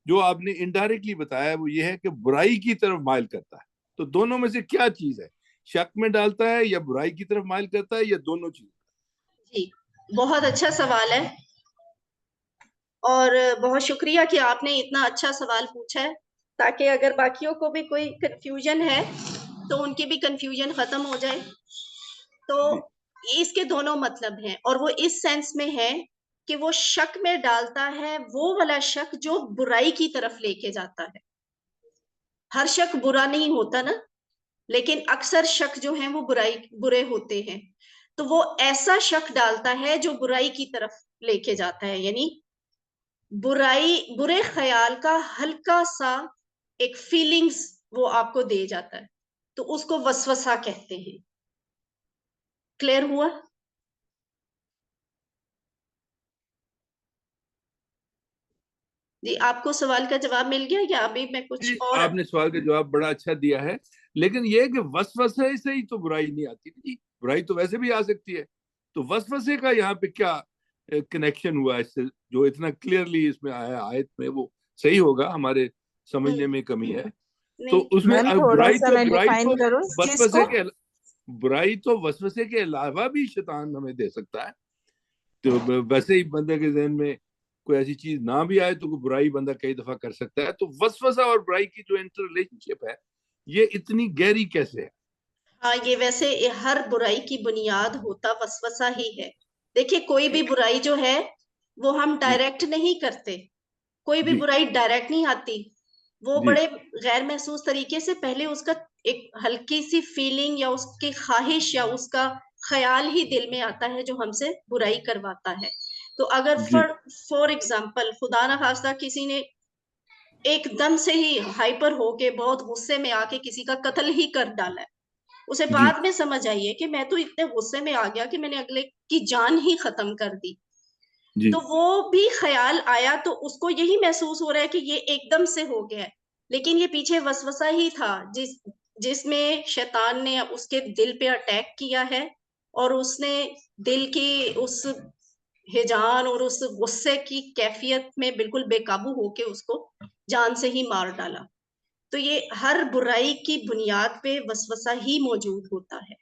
جو آپ نے انڈائریکٹلی بتایا وہ یہ ہے کہ برائی کی طرف مائل کرتا ہے. تو دونوں میں سے کیا چیز ہے, شک میں ڈالتا ہے یا برائی کی طرف مائل کرتا ہے یا دونوں چیز؟ جی بہت اچھا سوال ہے, اور بہت شکریہ کہ آپ نے اتنا اچھا سوال پوچھا ہے, تاکہ اگر باقیوں کو بھی کوئی کنفیوژن ہے تو ان کی بھی کنفیوژن ختم ہو جائے. تو اس کے دونوں مطلب ہیں, اور وہ اس سینس میں ہے کہ وہ شک میں ڈالتا ہے, وہ والا شک جو برائی کی طرف لے کے جاتا ہے. ہر شک برا نہیں ہوتا نا, لیکن اکثر شک جو ہیں وہ برے ہوتے ہیں. تو وہ ایسا شک ڈالتا ہے جو برائی کی طرف لے کے جاتا ہے, یعنی برے خیال کا ہلکا سا ایک فیلنگز وہ آپ کو دے جاتا ہے, تو اس کو وسوسہ کہتے ہیں. کلیئر ہوا؟ جی آپ کو سوال کا جواب مل گیا یا ابھی میں کچھ اور؟ آپ نے سوال کا جواب بڑا اچھا دیا ہے, لیکن یہ کہ وسوسے سے ہی تو برائی نہیں آتی جی, برائی تو ویسے بھی آ سکتی ہے. تو وسوسے کا یہاں پہ کیا کنیکشن ہوا اس سے جو اتنا کلیئرلی اس میں آیا آیت میں؟ وہ صحیح ہوگا, ہمارے سمجھنے میں کمی ہے. تو اس میں برائی تو وسوسے کے علاوہ بھی شیطان ہمیں دے سکتا ہے. تو ویسے ہی بندے کے ذہن میں کوئی ایسی چیز نہ بھی آئے تو کوئی برائی بندہ کئی دفعہ کر سکتا ہے. تو وسوسہ اور برائی کی جو انٹر ریلیشن شپ ہے یہ اتنی گہری کیسے ہے؟ ہاں, یہ ویسے ہر برائی کی بنیاد ہوتا وسوسہ ہی ہے. دیکھیے کوئی بھی برائی جو ہے وہ ہم ڈائریکٹ نہیں کرتے, کوئی بھی برائی ڈائریکٹ نہیں آتی, وہ بڑے غیر محسوس طریقے سے پہلے اس کا ایک ہلکی سی فیلنگ یا اس کی خواہش یا اس کا خیال ہی دل میں آتا ہے جو ہم سے برائی کرواتا ہے. تو اگر فور ایگزامپل خدا نہ خواستہ کسی نے ایک دم سے ہی ہائپر ہو کے بہت غصے میں آ کے کسی کا قتل ہی کر ڈالا ہے, اسے بعد میں سمجھ آئیے کہ میں تو اتنے غصے میں آ گیا کہ میں نے اگلے کی جان ہی ختم کر دی. تو وہ بھی خیال آیا تو اس کو یہی محسوس ہو رہا ہے کہ یہ ایک دم سے ہو گیا ہے, لیکن یہ پیچھے وسوسہ ہی تھا جس میں شیطان نے اس کے دل پہ اٹیک کیا ہے, اور اس نے دل کی اس ہیجان اور اس غصے کی کیفیت میں بالکل بے قابو ہو کے اس کو جان سے ہی مار ڈالا. تو یہ ہر برائی کی بنیاد پہ وسوسہ ہی موجود ہوتا ہے.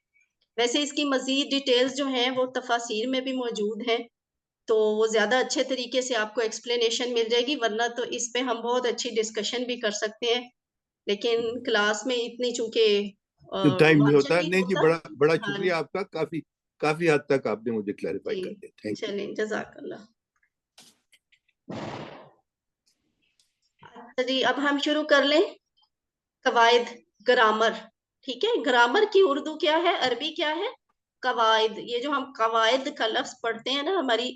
ویسے اس کی مزید ڈیٹیلز جو ہیں وہ تفاسیر میں بھی موجود ہیں, تو وہ زیادہ اچھے طریقے سے آپ کو ایکسپلینیشن مل جائے گی, ورنہ تو اس پہ ہم بہت اچھی ڈسکشن بھی کر سکتے ہیں, لیکن کلاس میں اتنی چونکہ ٹائم نہیں ہوتا. مارجن نہیں جی, بڑا شکریہ آپ کا, کافی حد تک آپ نے مجھے کلیریفائی کر دیا. Thank you. چلیں, جزاک اللہ. جی اب ہم شروع کر لیں قواعد گرامر. ٹھیک ہے, گرامر کی اردو کیا ہے, عربی کیا ہے؟ قواعد. یہ جو ہم قواعد کا لفظ پڑھتے ہیں نا, ہماری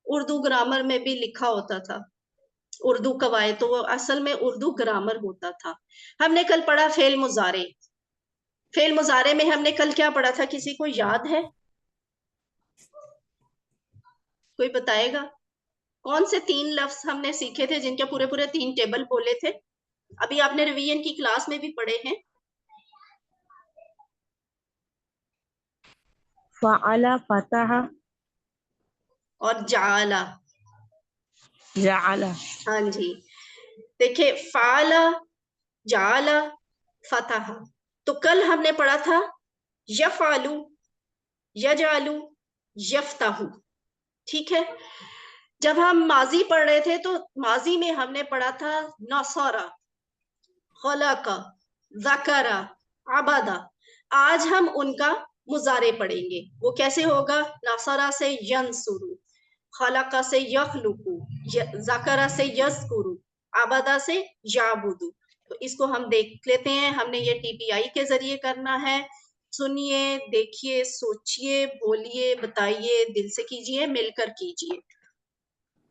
اردو گرامر میں بھی لکھا ہوتا تھا اردو قواعد, تو وہ اصل میں اردو گرامر ہوتا تھا. ہم نے کل پڑھا فعل مضارع. فعل مضارع میں ہم نے کل کیا پڑھا تھا, کسی کو یاد ہے؟ کوئی بتائے گا؟ کون سے 3 لفظ ہم نے سیکھے تھے جن کے پورے 3 ٹیبل بولے تھے؟ ابھی آپ نے ریویژن کی کلاس میں بھی پڑھے ہیں. فعل, فتح اور جعل. ہاں جی, دیکھیں فعل, جعل, فتح. تو کل ہم نے پڑھا تھا یفعل, یجعل, یفتح. ٹھیک ہے, جب ہم ماضی پڑھ رہے تھے تو ماضی میں ہم نے پڑھا تھا نصر, خلق, ذکر, عبد. آج ہم ان کا مضارع پڑھیں گے. وہ کیسے ہوگا؟ نصر سے ینصر, خلق سے یخلق, ذکر سے یذکر, عبد سے یعبد. تو اس کو ہم دیکھ لیتے ہیں. ہم نے یہ TPI کے ذریعے کرنا ہے. سنیے, دیکھیے, سوچئے, بولیے, بتائیے, دل سے کیجئے, مل کر کیجئے.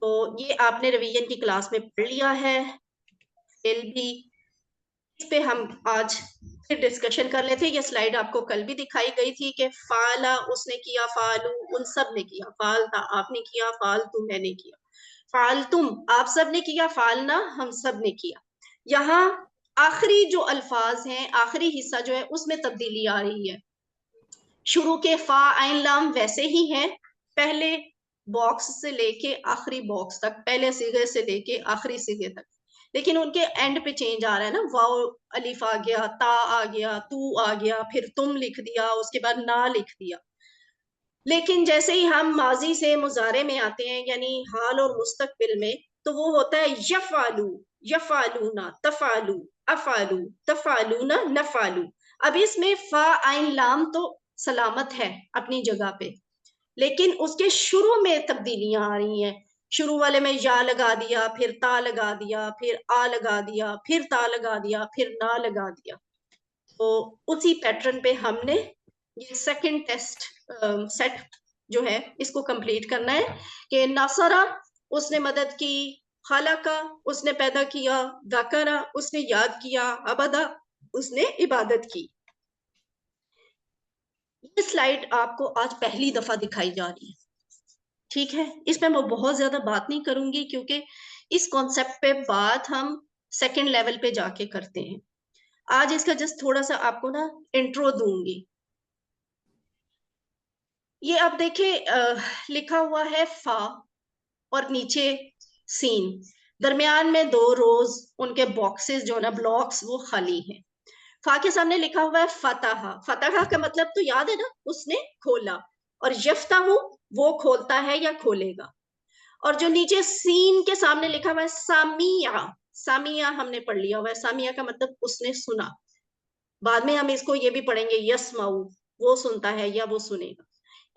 تو یہ آپ نے ریویژن کی کلاس میں پڑھ لیا ہے. فعل بھی اس پہ ہم آج پھر ڈسکشن کر لیتے. یہ سلائیڈ آپ کو کل بھی دکھائی گئی تھی کہ فعل اس نے کیا, فعلو ان سب نے کیا, فعل تھا آپ نے کیا, فعل تو میں نے کیا. فعلتم آپ سب نے کیا, فعلنا ہم سب نے کیا. یہاں آخری جو الفاظ ہیں, آخری حصہ جو ہے اس میں تبدیلی آ رہی ہے. شروع کے فا عین لام ویسے ہی ہیں, پہلے باکس سے لے کے آخری باکس تک, پہلے صیغے سے لے کے آخری صیغے تک, لیکن ان کے اینڈ پہ چینج آ رہا ہے نا. واو الف آ گیا, تا آ گیا, تو آ گیا, پھر تم لکھ دیا, اس کے بعد نا لکھ دیا. لیکن جیسے ہی ہم ماضی سے مضارع میں آتے ہیں, یعنی حال اور مستقبل میں, تو وہ ہوتا ہے یفعلو, یفعلونا, تفعلو, افعلو, تفعلونا, نفعلو. اب اس میں فا عین لام تو سلامت ہے اپنی جگہ پہ, لیکن اس کے شروع میں تبدیلیاں آ رہی ہیں. شروع والے میں یا لگا دیا, پھر تا لگا دیا, پھر آ لگا دیا, پھر تا لگا دیا, پھر نا لگا دیا. تو اسی پیٹرن پہ ہم نے یہ سیکنڈ ٹیسٹ سیٹ جو ہے اس کو کمپلیٹ کرنا ہے کہ ناصرہ اس نے مدد کی, خالقہ اس نے پیدا کیا, ذکرہ اس نے یاد کیا, عبدہ اس نے عبادت کی. یہ سلائیڈ آپ کو آج پہلی دفعہ دکھائی جا رہی ہے, ٹھیک ہے. اس پہ میں بہت زیادہ بات نہیں کروں گی کیونکہ اس کانسیپٹ پہ بات ہم سیکنڈ لیول پہ جا کے کرتے ہیں. آج اس کا جسٹ تھوڑا سا آپ کو نا انٹرو دوں گی. یہ آپ دیکھیں لکھا ہوا ہے فا اور نیچے سین, درمیان میں 2 روز, ان کے باکسز جو نا بلاکس وہ خالی ہیں. فا کے سامنے لکھا ہوا ہے فتح, فتح کا مطلب تو یاد ہے نا, اس نے کھولا, اور یفتح وہ کھولتا ہے یا کھولے گا. اور جو نیچے سین کے سامنے لکھا ہوا ہے سامیہ, سامیہ ہم نے پڑھ لیا ہوا ہے, سامیہ کا مطلب اس نے سنا. بعد میں ہم اس کو یہ بھی پڑھیں گے یسمعو, وہ سنتا ہے یا وہ سنے گا.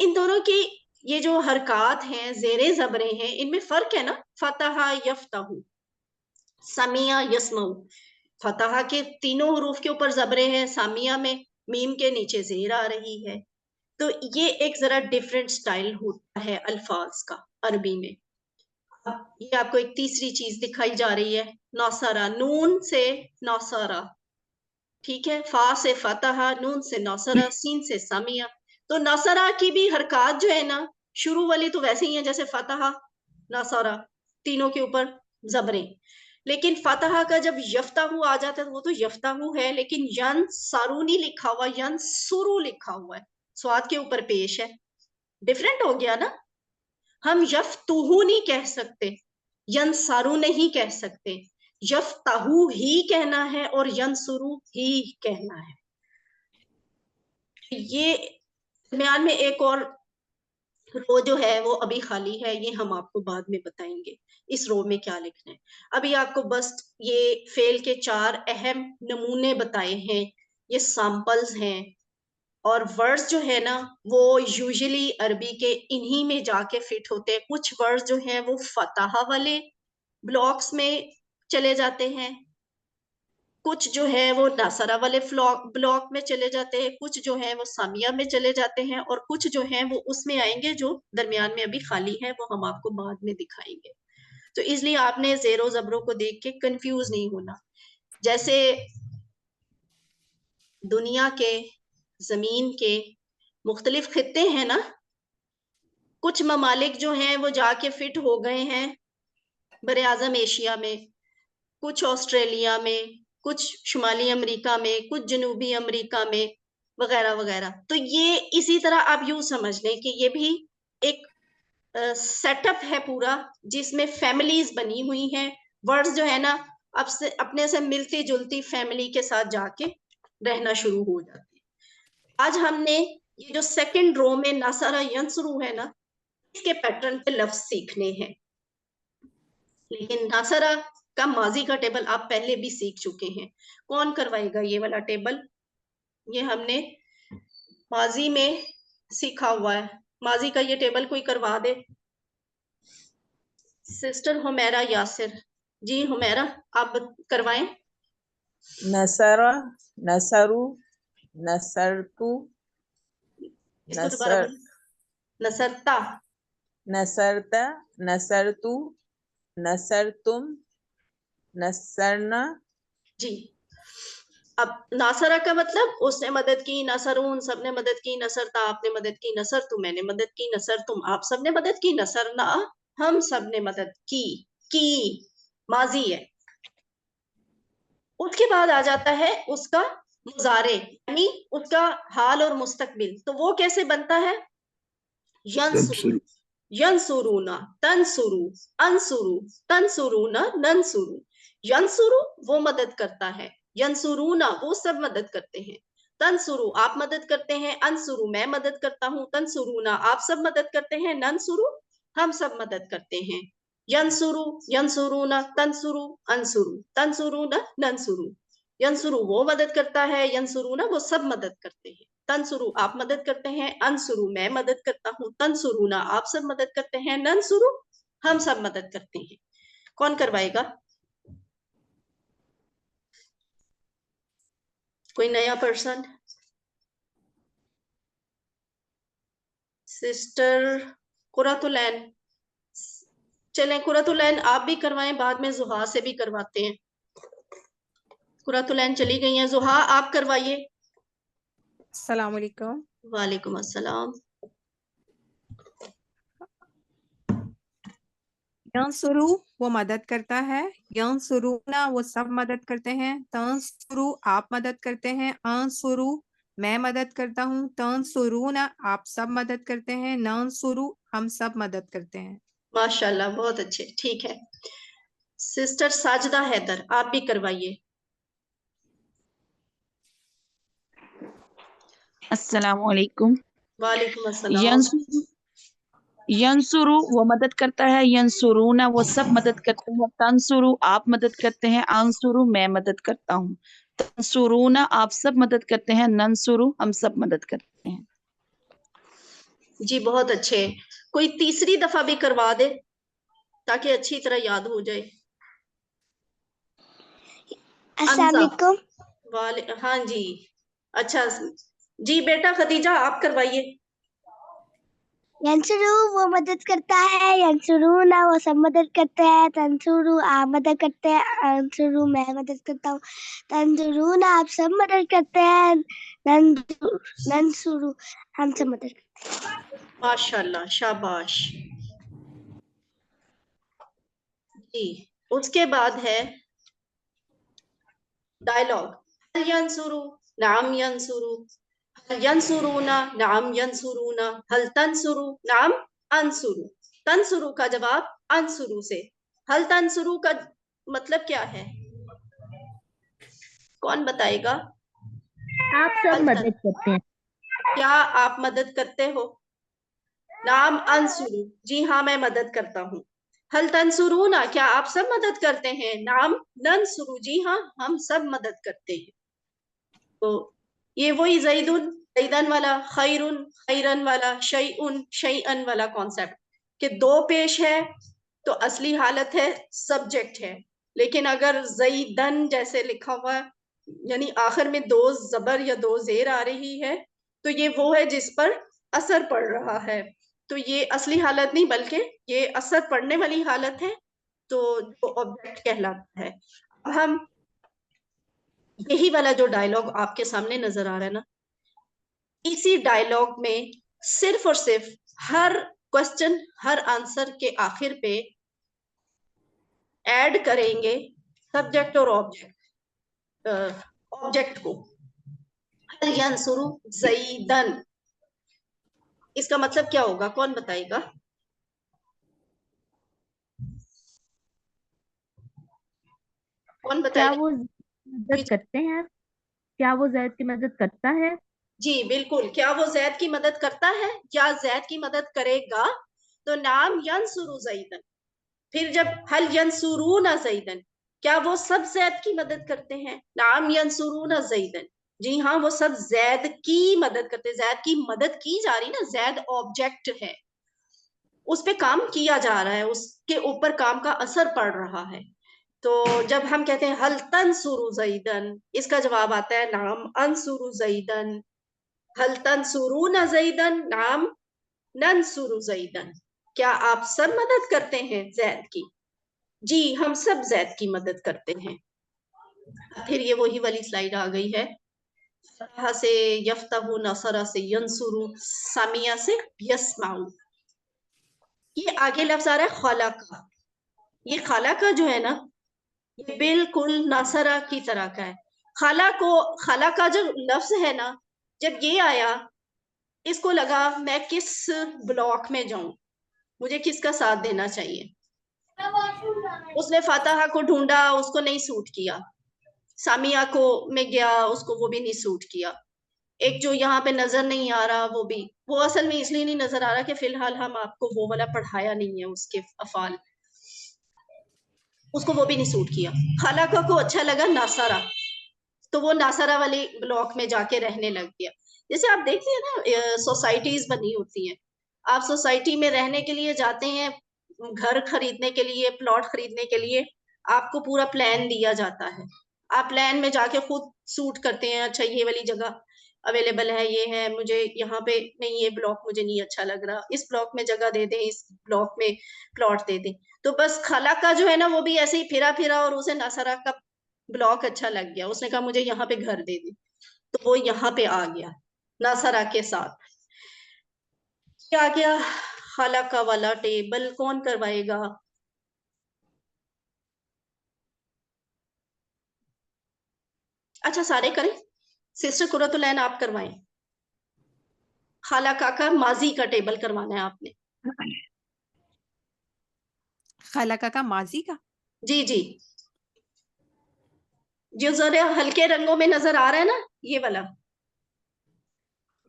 ان دونوں کی یہ جو حرکات ہیں, زیریں زبریں ہیں, ان میں فرق ہے نا. فتح یفتح, سمیع یسمعو. فتح کے تینوں حروف کے اوپر زبریں ہیں, سامیہ میں میم کے نیچے زیر آ رہی ہے. تو یہ ایک ذرا ڈفرینٹ سٹائل ہوتا ہے الفاظ کا عربی میں. یہ آپ کو ایک تیسری چیز دکھائی جا رہی ہے, نوسرا, نون سے نوسرا, ٹھیک ہے. فا سے فتح, نون سے نوسرا, سین سے سامیہ. تو نوسرا کی بھی حرکات جو ہے نا, شروع والی تو ویسے ہی ہیں جیسے فتح, نوسرا, تینوں کے اوپر زبریں. لیکن فتح کا جب یفتح آ جاتا ہے وہ تو یفتح ہے, لیکن ین سارونی لکھا ہوا, ین سرو لکھا ہوا ہے, سواد کے اوپر پیش ہے. ڈفرینٹ ہو گیا نا. ہم یفتہو نہیں کہہ سکتے, ین سارو نہیں کہہ سکتے, یفتہو ہی کہنا ہے اور ینصرو ہی کہنا ہے. یہ درمیان میں ایک اور رو جو ہے وہ ابھی خالی ہے, یہ ہم آپ کو بعد میں بتائیں گے اس رو میں کیا لکھنا ہے. ابھی آپ کو بس یہ فعل کے 4 اہم نمونے بتائے ہیں, یہ سیمپلز ہیں. اور ورڈز جو ہے نا وہ یوزلی عربی کے انہی میں جا کے فٹ ہوتے ہیں. کچھ ورڈز جو ہیں وہ فتح والے بلاکس میں چلے جاتے ہیں, کچھ جو ہے وہ ناصرہ والے بلاک میں چلے جاتے ہیں, کچھ جو ہیں وہ سامیہ میں چلے جاتے ہیں, اور کچھ جو ہیں وہ اس میں آئیں گے جو درمیان میں ابھی خالی ہے, وہ ہم آپ کو بعد میں دکھائیں گے. تو اس لیے آپ نے زیر و زبروں کو دیکھ کے کنفیوز نہیں ہونا. جیسے دنیا کے, زمین کے مختلف خطے ہیں نا, کچھ ممالک جو ہیں وہ جا کے فٹ ہو گئے ہیں بر اعظم ایشیا میں, کچھ آسٹریلیا میں, کچھ شمالی امریکہ میں, کچھ جنوبی امریکہ میں, وغیرہ وغیرہ. تو یہ اسی طرح آپ یوں سمجھ لیں کہ یہ بھی ایک سیٹ اپ ہے پورا, جس میں فیملیز بنی ہوئی ہیں. ورڈز جو ہے نا اب سے اپنے سے ملتی جلتی فیملی کے ساتھ جا کے رہنا شروع ہو جاتے ہیں. آج ہم نے یہ جو سیکنڈ رو میں ناصرہ ینصرو ہے نا, اس کے پیٹرن پہ لفظ سیکھنے ہیں. لیکن ناصرہ کا ماضی کا ٹیبل آپ پہلے بھی سیکھ چکے ہیں. کون کروائے گا یہ والا ٹیبل؟ یہ ہم نے ماضی میں سیکھا ہوا ہے. ماضی کا یہ ٹیبل کوئی کروا دے. سسٹر حمیرہ یاسر, جی حمیرہ آپ کروائیں. نصر, نصرو, نصرتو, اس کو دوبارہ نصر, نصرتا, نصرتا, نصرتو, نصرتم, نصرنا. جی. اب ناصرہ کا مطلب اس نے مدد کی, نصرون سب نے مدد کی, نصرتا آپ نے مدد کی, نصر تو میں نے مدد کی, نصر تم آپ سب نے مدد کی, نصرنا ہم سب نے مدد کی ماضی ہے. اس کے بعد آ جاتا ہے اس کا مضارع یعنی اس کا حال اور مستقبل. تو وہ کیسے بنتا ہے؟ ینصرو، ینصرونا، تنصرو، انصرو، تنصرونا، ننصرو. ینصرو وہ مدد کرتا ہے، ینصرونا وہ سب مدد کرتے ہیں، تنصرو آپ مدد کرتے ہیں، انصرو میں مدد کرتا ہوں، تنصرونا آپ سب مدد کرتے ہیں، ننصرو ہم سب مدد کرتے ہیں. ینصرو، ینصرونا، تنصرو، انصرو، تنصرونا، ننصرو. ینصرو وہ مدد کرتا ہے، ینصرونا وہ سب مدد کرتے ہیں، تنصرو آپ مدد کرتے ہیں، انصرو میں مدد کرتا ہوں، تنصرونا آپ سب مدد کرتے ہیں، ننصرو ہم سب مدد کرتے ہیں. کون کروائے گا؟ کوئی نیا پرسن؟ سسٹر قرۃ العین، چلیں قرۃ العین آپ بھی کروائیں، بعد میں زحا سے بھی کرواتے ہیں. قرۃ العین چلی گئی ہیں، زحا آپ کروائیے. السلام علیکم. وعلیکم السلام. ینصرو وہ مدد کرتا ہے، ینصرونا وہ سب مدد کرتے ہیں، تنصرو آپ مدد کرتے ہیں، انصرو میں مدد کرتا ہوں، تنصرونا آپ سب مدد کرتے ہیں، ننصرو ہم سب مدد کرتے ہیں. ماشاءاللہ بہت اچھے. ٹھیک ہے سسٹر ساجدہ حیدر آپ بھی کروائیے. السلام علیکم. وعلیکم السلام. ینصرو وہ مدد کرتا ہے، ینصرونا وہ سب مدد کرتے ہیں، تنصرو آپ مدد کرتے ہیں، انصرو میں مدد کرتا ہوں، تنصرونا آپ سب مدد کرتے ہیں، ننصرو ہم سب مدد کرتے ہیں. جی بہت اچھے. کوئی تیسری دفعہ بھی کروا دے تاکہ اچھی طرح یاد ہو جائے. السلام علیکم. ہاں جی اچھا جی بیٹا خدیجہ آپ کروائیے. ینصرو وہ مدد کرتا ہے، ینصرونا وہ سب مدد کرتے ہیں، تنصرو آپ مدد کرتے ہیں، انصرو میں مدد کرتا ہوں، تنصرونا آپ سب مدد کرتے ہیں، ننصرو ہم سب مدد کرتے ہیں. ماشاءاللہ شاباش. جی اس کے بعد ہے ڈائلاگ. هل ینصرو نعم ینصرو، هل ینصرونا نعم ینصرونا، هل تنصرو نعم انصرو. تنصرو کا جواب انصرو سے. هل تنصرو کا مطلب کیا ہے؟ کون بتائے گا؟ آپ سب مدد کرتے ہیں. کیا آپ مدد کرتے ہو؟ نعم انصرو جی ہاں میں مدد کرتا ہوں. حل تنصرونا کیا آپ سب مدد کرتے ہیں؟ نعم ننصرو جی ہاں ہم سب مدد کرتے ہیں. تو یہ وہی زیدن والا، خیرن خیرن والا، شیئن شیئن والا کانسیپٹ کہ دو پیش ہے تو اصلی حالت ہے سبجیکٹ ہے، لیکن اگر زیدن جیسے لکھا ہوا یعنی آخر میں دو زبر یا دو زیر آ رہی ہے تو یہ وہ ہے جس پر اثر پڑ رہا ہے. تو یہ اصلی حالت نہیں بلکہ یہ اثر پڑنے والی حالت ہے، تو جو آبجیکٹ کہلاتا ہے. اب ہم یہی والا جو ڈائلاگ آپ کے سامنے نظر آ رہا ہے نا، اسی ڈائلاگ میں صرف اور صرف ہر کوسچن ہر آنسر کے آخر پہ ایڈ کریں گے سبجیکٹ اور آبجیکٹ کو. هل ينصر زیدن اس کا مطلب کیا ہوگا؟ کون بتائے گا؟ کون بتائے کیا گا؟ وہ مدد کرتے ہیں؟ کیا وہ زید کی مدد کرتا ہے؟ جی بالکل. کیا وہ زید کی مدد کرتا ہے یا زید کی مدد کرے گا؟ تو نام ینصر زیدن. پھر جب حل ینصرون زیدن کیا وہ سب زید کی مدد کرتے ہیں؟ نام ینصرون زیدن جی ہاں وہ سب زید کی مدد کرتے. زید کی مدد کی جا رہی نا، زید آبجیکٹ ہے، اس پہ کام کیا جا رہا ہے، اس کے اوپر کام کا اثر پڑ رہا ہے. تو جب ہم کہتے ہیں حل تنصر زیدن اس کا جواب آتا ہے نعم انصر زیدن. حل تنصرون زیدن نعم ننصر زیدن. کیا آپ سب مدد کرتے ہیں زید کی؟ جی ہم سب زید کی مدد کرتے ہیں. پھر یہ وہی والی سلائیڈ آ گئی ہے، فتح سے یفتح، نصر سے ینصر، سامیہ سے یسمع. یہ آگے لفظ آ رہا ہے خلق. یہ خلق جو ہے نا یہ بالکل ناصرہ کی طرح کا ہے. خلا کا جو لفظ ہے نا جب یہ آیا اس کو لگا میں کس بلاک میں جاؤں, مجھے کس کا ساتھ دینا چاہیے. اس نے فاتحہ کو ڈھونڈا, اس کو نہیں سوٹ کیا. سامیہ کو میں گیا, اس کو وہ بھی نہیں سوٹ کیا. ایک جو یہاں پہ نظر نہیں آ رہا وہ اصل میں اس لیے نہیں نظر آ رہا کہ فی الحال ہم آپ کو وہ والا پڑھایا نہیں ہے, اس کے افعال, اس کو وہ بھی نہیں سوٹ کیا. خالقہ کو اچھا لگا ناصرہ, تو وہ ناصرہ والی بلاک میں جا کے رہنے لگ گیا. جیسے آپ دیکھتے ہیں نا سوسائٹیز بنی ہوتی ہیں, آپ سوسائٹی میں رہنے کے لیے جاتے ہیں, گھر خریدنے کے لیے, پلاٹ خریدنے کے لیے آپ کو پورا پلان دیا جاتا ہے. آپ پلان میں جا کے خود سوٹ کرتے ہیں, اچھا یہ والی جگہ اویلیبل ہے, یہ ہے, مجھے یہاں پہ نہیں, یہ بلاک مجھے نہیں اچھا لگ رہا, اس بلاک میں جگہ دے دیں, اس بلاک میں پلاٹ دے دیں. تو بس خالق کا جو ہے نا وہ بھی ایسے ہی پھرا اور اسے ناصرہ کا بلاک اچھا لگ گیا, اس نے کہا مجھے یہاں پہ گھر دے دیں, تو وہ یہاں پہ آ گیا ناصرہ کے ساتھ. کیا گیا خالق کا والا ٹیبل کون کروائے گا؟ اچھا سارے کریں, سسٹر قرۃ العین آپ کروائیں. خالقہ کا ماضی کا ٹیبل کروانا ہے آپ نے. خالقہ کا ماضی کا, جی جی, جو ذرا ہلکے رنگوں میں نظر آ رہا ہے نا یہ والا.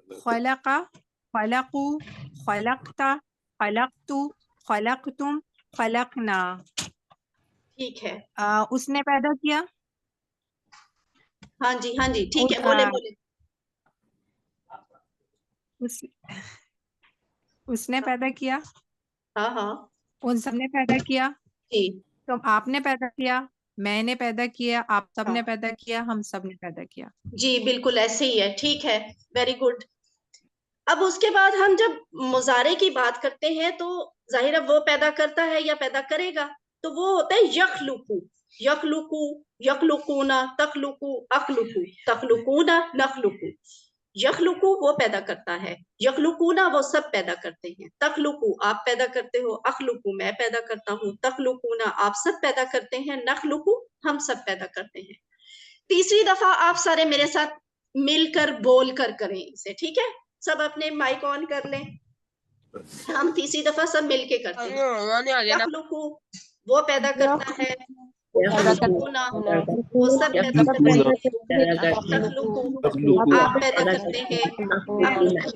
خلقہ, خلقو, خلقتا, خلقتو, خلقتم, خلقنا. ٹھیک ہے, اس نے پیدا کیا. ہاں جی ٹھیک ہے, بولے اس نے پیدا کیا. ہاں ان سب نے پیدا کیا. جی تو آپ نے پیدا کیا, میں نے پیدا کیا, آپ سب ہاں. نے پیدا کیا, ہم سب نے پیدا کیا. جی بالکل ایسے ہی ہے, ٹھیک ہے, ویری گڈ. اب اس کے بعد ہم جب مضارع کی بات کرتے ہیں تو ظاہر ہے وہ پیدا کرتا ہے یا پیدا کرے گا, تو وہ ہوتا ہے یخلقو. یخلقو, یخلقونا, تخلقو, اخلقو, تخلقونا, نخلقو. یخلقو وہ پیدا کرتا ہے, یخلقونا وہ سب پیدا کرتے ہیں, تخلقو آپ پیدا کرتے ہو, اخلقو میں پیدا کرتا ہوں, تخلقونا آپ سب پیدا کرتے ہیں, نخلقو ہم سب پیدا کرتے ہیں. تیسری دفعہ آپ سارے میرے ساتھ مل کر بول کر کریں اسے, ٹھیک ہے, سب اپنے مائک آن کر لیں. ہم تیسری دفعہ سب مل کے کرتے ہیں. یخلقو وہ پیدا کرتا ہے, تخلقونا وہ سب پیدا کرتے ہیں, تخلقو آپ پیدا کرتے ہیں,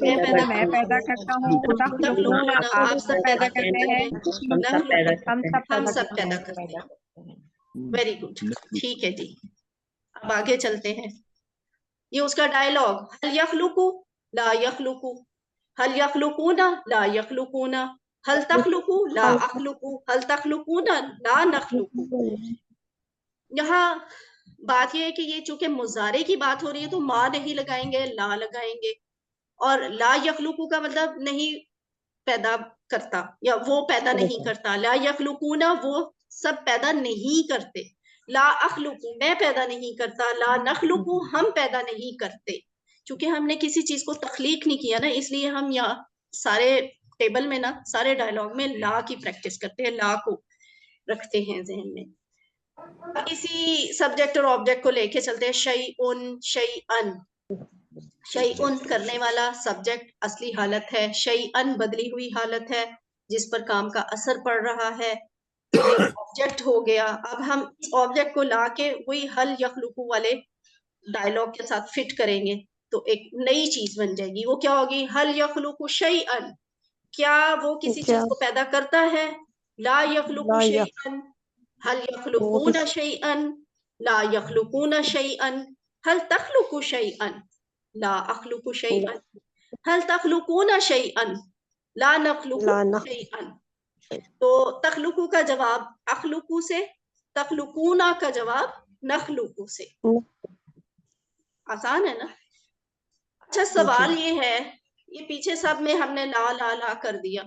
میں پیدا میں کرتا پیدا ہوں, کرتا ہوں, تخلقونا آپ سب پیدا کرتے ہیں, نخلقو ہم سب پیدا ہیں. کرتے ہیں. ویری گڈ, ٹھیک ہے جی. اب آگے چلتے ہیں, یہ اس کا ڈائلاگ. هل يخلقو لا يخلقو, هل يخلقون لا يخلقون, هل تخلقو لا اخلقو, هل تخلقون لا نخلقو. یہاں بات یہ ہے کہ یہ چونکہ مضارع کی بات ہو رہی ہے تو ما نہیں لگائیں گے, لا لگائیں گے. اور لا یخلقو کا مطلب نہیں پیدا کرتا یا وہ پیدا نہیں کرتا. لا یخلقون وہ سب پیدا نہیں کرتے. لا اخلقو میں پیدا نہیں کرتا. لا نخلقو ہم پیدا نہیں کرتے. چونکہ ہم نے کسی چیز کو تخلیق نہیں کیا نا, اس لیے ہم یہاں سارے ٹیبل میں نا سارے ڈائلاگ میں لا کی پریکٹس کرتے ہیں, لا کو رکھتے ہیں ذہن میں. اسی سبجیکٹ اور آبجیکٹ کو لے کے چلتے ہیں. شیئن, شیئن, شیئن کرنے والا سبجیکٹ اصلی حالت ہے, شیئن بدلی ہوئی حالت ہے جس پر کام کا اثر پڑ رہا ہے, یہ آبجیکٹ ہو گیا. اب ہم اس آبجیکٹ کو لا کے وہی حل یخلقو والے ڈائلاگ کے ساتھ فٹ کریں گے تو ایک نئی چیز بن جائے گی. وہ کیا ہوگی؟ حل یخلقو شیئن, کیا وہ کسی چیز کو پیدا کرتا ہے؟ لا یخلقو شیئن, حل یخلقون شیئن, لا یخلقون شیئن, حل تخلقو شیئن, لا اخلق شیئن, حل تخلقون شیئن, لا نخلق شیئن. تو تخلقو کا جواب اخلقو سے, تخلقونا کا جواب نخلقو سے. آسان ہے نا. اچھا سوال یہ ہے, یہ پیچھے سب میں ہم نے لا لا لا کر دیا,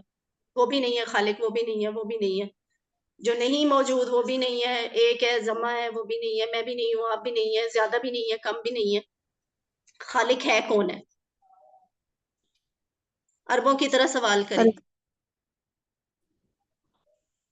وہ بھی نہیں ہے خالق, وہ بھی نہیں ہے, وہ بھی نہیں ہے, جو نہیں موجود وہ بھی نہیں ہے, ایک ہے ضمہ ہے وہ بھی نہیں ہے, میں بھی نہیں ہوں آپ بھی نہیں ہے, زیادہ بھی نہیں ہے کم بھی نہیں ہے. خالق ہے کون ہے؟ عربوں کی طرح سوال کریں.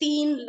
3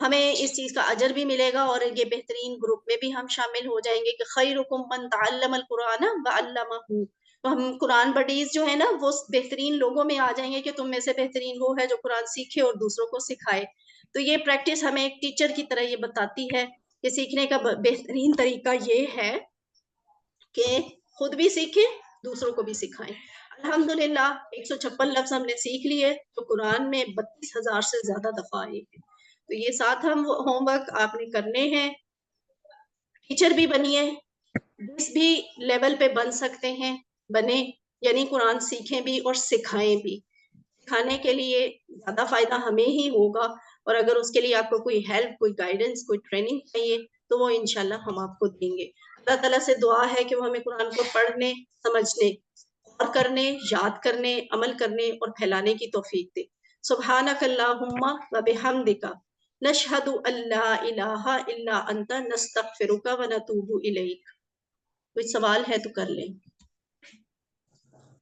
ہمیں اس چیز کا اجر بھی ملے گا اور یہ بہترین گروپ میں بھی ہم شامل ہو جائیں گے کہ خیرکم من تعلم القرآن وعلمہ، تو ہم قرآن بڈیز جو ہے نا وہ بہترین لوگوں میں آ جائیں گے کہ تم میں سے بہترین وہ ہے جو قرآن سیکھے اور دوسروں کو سکھائے. تو یہ پریکٹس ہمیں ایک ٹیچر کی طرح یہ بتاتی ہے کہ سیکھنے کا بہترین طریقہ یہ ہے کہ خود بھی سیکھیں دوسروں کو بھی سکھائیں. الحمدللہ 156 لفظ ہم نے سیکھ لیے تو قرآن میں 32,000 سے زیادہ دفعہ آئے ہیں. تو یہ 7 ہوم ورک آپ نے کرنے ہیں. ٹیچر بھی بنیے، جس بھی لیول پہ بن سکتے ہیں بنے، یعنی قرآن سیکھیں بھی اور سکھائیں بھی. سکھانے کے لیے زیادہ فائدہ ہمیں ہی ہوگا، اور اگر اس کے لیے آپ کو کوئی ہیلپ، کوئی گائیڈنس، کوئی ٹریننگ چاہیے تو وہ انشاءاللہ ہم آپ کو دیں گے. اللہ تعالیٰ سے دعا ہے کہ وہ ہمیں قرآن کو پڑھنے، سمجھنے، اور کرنے، یاد کرنے، عمل کرنے اور پھیلانے کی توفیق دے. سبحانک اللہم و بحمدک نشہد ان لا الہ الا انت نستغفرک و نتوب الیک. کوئی سوال ہے تو کر لیں.